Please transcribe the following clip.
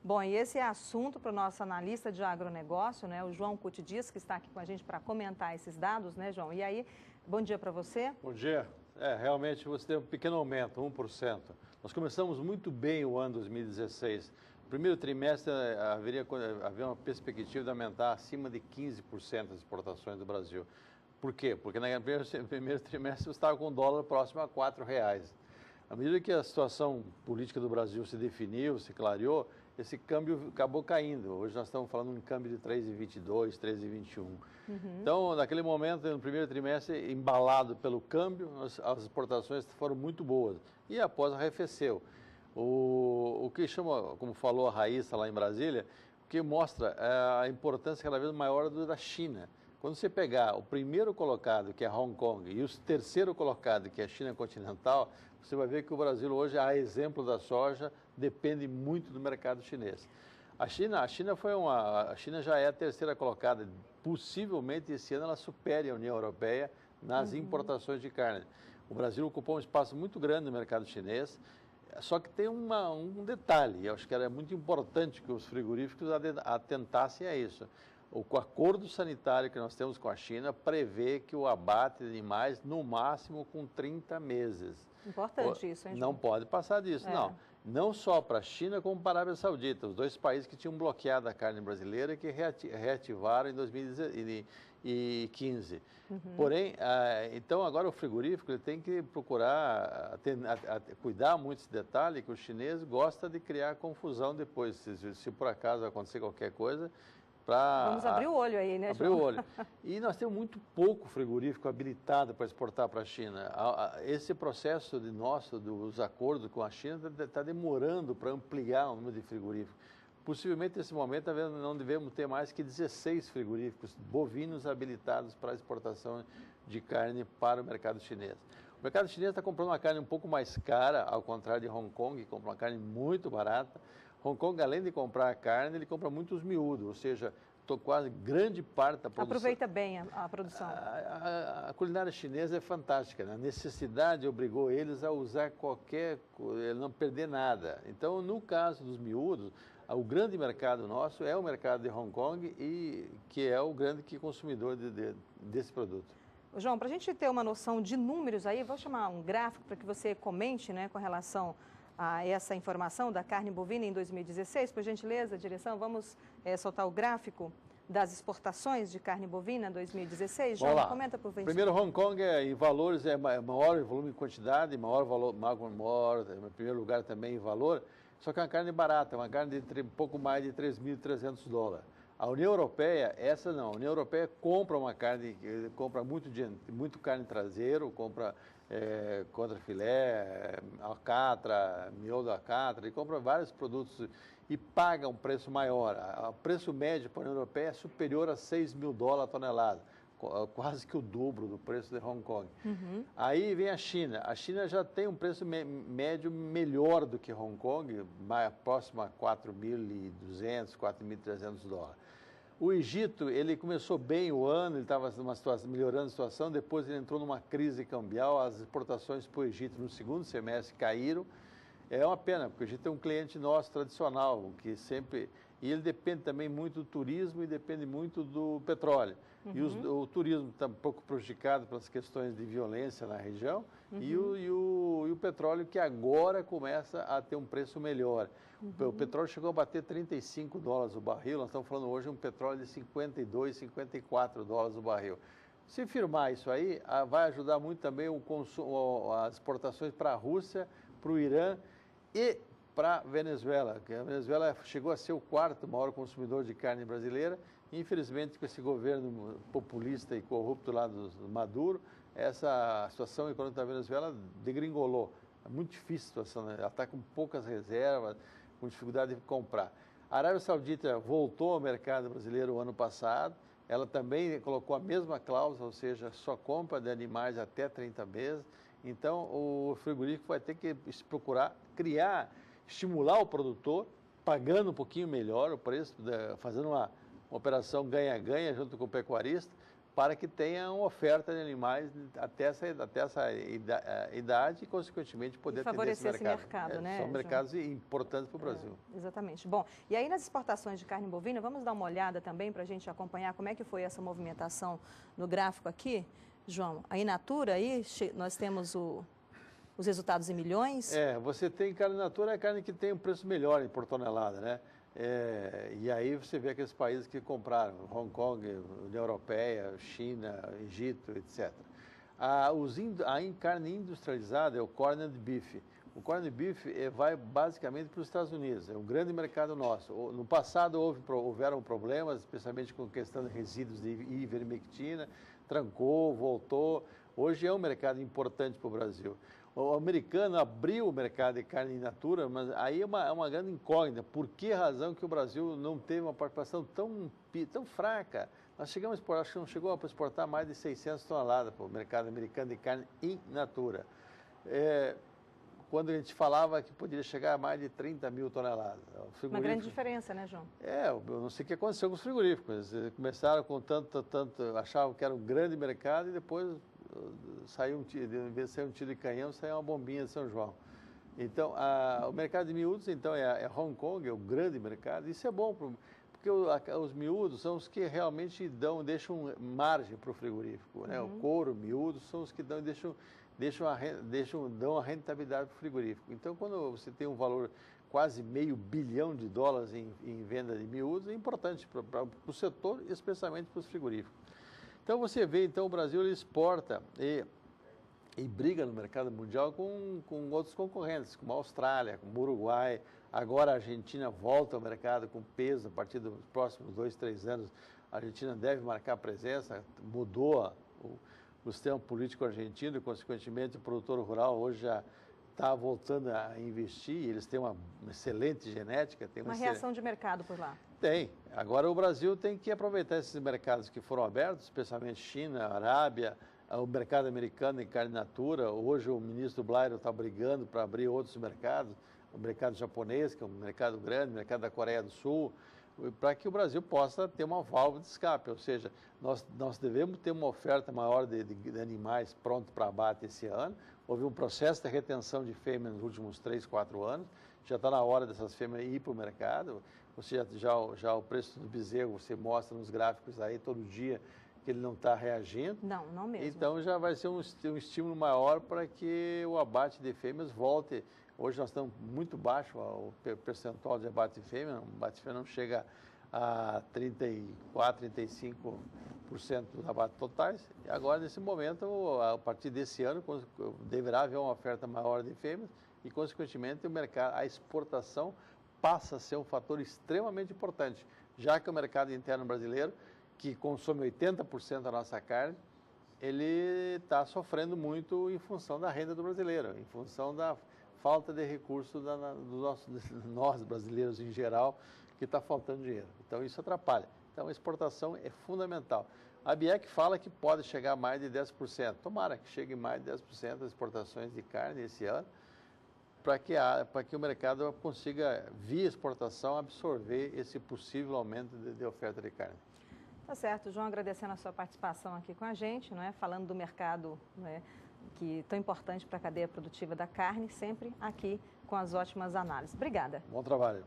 Bom, e esse é assunto para o nosso analista de agronegócio, né, o João Cuti Dias, que está aqui com a gente para comentar esses dados, né, João? E aí, bom dia para você. Bom dia. Realmente você teve um pequeno aumento, 1%. Nós começamos muito bem o ano 2016. No primeiro trimestre havia uma perspectiva de aumentar acima de 15% as exportações do Brasil. Por quê? Porque no primeiro trimestre você estava com o dólar próximo a R$4. À medida que a situação política do Brasil se definiu, se clareou, esse câmbio acabou caindo. Hoje nós estamos falando de um câmbio de 3,22, 3,21. Então, naquele momento, no primeiro trimestre, embalado pelo câmbio, as exportações foram muito boas. E após arrefeceu. O que chama, como falou a Raíssa lá em Brasília, o que mostra a importância cada vez maior da China. Quando você pegar o primeiro colocado, que é Hong Kong, e o terceiro colocado, que é a China continental, você vai ver que o Brasil hoje, a exemplo da soja, depende muito do mercado chinês. A China já é a terceira colocada. Possivelmente esse ano ela supere a União Europeia nas importações de carne. O Brasil ocupou um espaço muito grande no mercado chinês. Só que tem um detalhe, eu acho que era muito importante que os frigoríficos atentassem a isso. O acordo sanitário que nós temos com a China prevê que o abate de animais, no máximo, com 30 meses. Importante isso, hein, João? Não pode passar disso, não. Não só para a China, como para a Arábia Saudita, os dois países que tinham bloqueado a carne brasileira e que reativaram em 2015. Porém, então agora o frigorífico ele tem que procurar cuidar muito desse detalhe, que o chinês gosta de criar confusão depois, se por acaso acontecer qualquer coisa. Vamos abrir o olho aí, né, João? Abrir o olho. E nós temos muito pouco frigorífico habilitado para exportar para a China. Esse processo dos acordos com a China está demorando para ampliar o número de frigoríficos. Possivelmente, nesse momento, não devemos ter mais que 16 frigoríficos bovinos habilitados para a exportação de carne para o mercado chinês. O mercado chinês está comprando uma carne um pouco mais cara, ao contrário de Hong Kong, que compra uma carne muito barata. Hong Kong, além de comprar a carne, ele compra muitos miúdos, ou seja, quase grande parte da produção. Aproveita bem a produção. A culinária chinesa é fantástica, né? A necessidade obrigou eles a usar não perder nada. Então, no caso dos miúdos, o grande mercado nosso é o mercado de Hong Kong, e que é o grande consumidor desse produto. João, para a gente ter uma noção de números aí, vou chamar um gráfico para que você comente, né, com relação a essa informação da carne bovina em 2016. Por gentileza, direção, vamos soltar o gráfico das exportações de carne bovina em 2016. João, comenta por favor. Primeiro, Hong Kong, em valores, é maior em volume e quantidade, maior, em primeiro lugar também em valor, só que é uma carne barata, uma carne de pouco mais de $3.300. A União Europeia, essa não. A União Europeia compra compra muito carne traseiro, compra contrafilé, alcatra, miolo de alcatra, e compra vários produtos e paga um preço maior. O preço médio para a União Europeia é superior a $6.000 a tonelada, quase que o dobro do preço de Hong Kong. Aí vem a China. A China já tem um preço médio melhor do que Hong Kong, próximo a $4.200, $4.300. O Egito, ele começou bem o ano, ele estava melhorando a situação, depois ele entrou numa crise cambial, as exportações para o Egito no segundo semestre caíram. É uma pena, porque o Egito é um cliente nosso tradicional, e ele depende também muito do turismo e depende muito do petróleo. E o turismo está um pouco prejudicado pelas questões de violência na região, e o petróleo, que agora começa a ter um preço melhor. O petróleo chegou a bater $35 o barril, nós estamos falando hoje de um petróleo de $52, $54 o barril. Se firmar isso aí, vai ajudar muito também as exportações para a Rússia, para o Irã e para a Venezuela, que a Venezuela chegou a ser o quarto maior consumidor de carne brasileira. Infelizmente, com esse governo populista e corrupto lá do Maduro, essa situação econômica da Venezuela degringolou. É muito difícil a situação, né? Ela está com poucas reservas, com dificuldade de comprar. A Arábia Saudita voltou ao mercado brasileiro o ano passado, ela também colocou a mesma cláusula, ou seja, só compra de animais até 30 meses. Então, o frigorífico vai ter que procurar estimular o produtor, pagando um pouquinho melhor o preço, fazendo uma operação ganha-ganha junto com o pecuarista, para que tenha uma oferta de animais até essa idade e, consequentemente, poder atender esse mercado. né, São João? mercados importantes para o Brasil. Exatamente. Bom, e aí nas exportações de carne bovina, vamos dar uma olhada também para a gente acompanhar como é que foi essa movimentação no gráfico aqui, João? A in natura, aí nós temos os resultados em milhões. Você tem carne in natura, é a carne que tem um preço melhor por tonelada, né? E aí você vê aqueles países que compraram, Hong Kong, União Europeia, China, Egito, etc. A carne industrializada é o corned beef. O corned beef vai basicamente para os Estados Unidos, é um grande mercado nosso. No passado houveram problemas, especialmente com questão de resíduos de ivermectina, trancou, voltou. Hoje é um mercado importante para o Brasil. O americano abriu o mercado de carne in natura, mas aí é uma grande incógnita. Por que razão que o Brasil não teve uma participação tão fraca? Nós chegamos, acho que não chegou a exportar mais de 600 toneladas para o mercado americano de carne in natura. Quando a gente falava que poderia chegar a mais de 30 mil toneladas. Uma grande diferença, né, João? Eu não sei o que aconteceu com os frigoríficos. Eles começaram com tanto, achavam que era um grande mercado e depois saiu em vez de sair um tiro de canhão, saiu uma bombinha de São João. Então, o mercado de miúdos, então, é Hong Kong, é o grande mercado. Isso é bom, porque os miúdos são os que realmente deixam margem para o frigorífico, né? O couro, miúdos, são os que dão a rentabilidade para o frigorífico. Então, quando você tem um valor quase $500 bilhão em venda de miúdos, é importante para o setor, especialmente para os frigoríficos. Então, você vê, o Brasil ele exporta e briga no mercado mundial com outros concorrentes, como a Austrália, como o Uruguai. Agora a Argentina volta ao mercado com peso a partir dos próximos 2, 3 anos. A Argentina deve marcar presença, mudou o sistema político argentino e, consequentemente, o produtor rural hoje já está voltando a investir. Eles têm uma excelente genética. Tem uma reação de mercado por lá. Tem. Agora o Brasil tem que aproveitar esses mercados que foram abertos, especialmente China, Arábia, o mercado americano em carne in natura. Hoje o ministro Blairo está brigando para abrir outros mercados, o mercado japonês, que é um mercado grande, o mercado da Coreia do Sul, para que o Brasil possa ter uma válvula de escape. Ou seja, nós devemos ter uma oferta maior de animais prontos para abate esse ano. Houve um processo de retenção de fêmeas nos últimos 3, 4 anos. Já está na hora dessas fêmeas ir para o mercado. Ou seja, já o preço do bezerro, você mostra nos gráficos aí todo dia que ele não está reagindo. Não mesmo. Então já vai ser um estímulo maior para que o abate de fêmeas volte. Hoje nós estamos muito baixo o percentual de abate de fêmea. O abate de fêmea não chega a 34%, 35% dos abates totais. E agora, nesse momento, a partir desse ano, deverá haver uma oferta maior de fêmeas e, consequentemente, a exportação passa a ser um fator extremamente importante, já que o mercado interno brasileiro, que consome 80% da nossa carne, ele está sofrendo muito em função da renda do brasileiro, em função da falta de recursos nós brasileiros em geral, que está faltando dinheiro. Então isso atrapalha. Então a exportação é fundamental. A BIEC fala que pode chegar a mais de 10%. Tomara que chegue mais de 10% das exportações de carne esse ano, para que o mercado consiga, via exportação, absorver esse possível aumento de oferta de carne. Tá certo, João, agradecendo a sua participação aqui com a gente, não é? Falando do mercado, não é? Que é tão importante para a cadeia produtiva da carne, sempre aqui com as ótimas análises. Obrigada. Bom trabalho.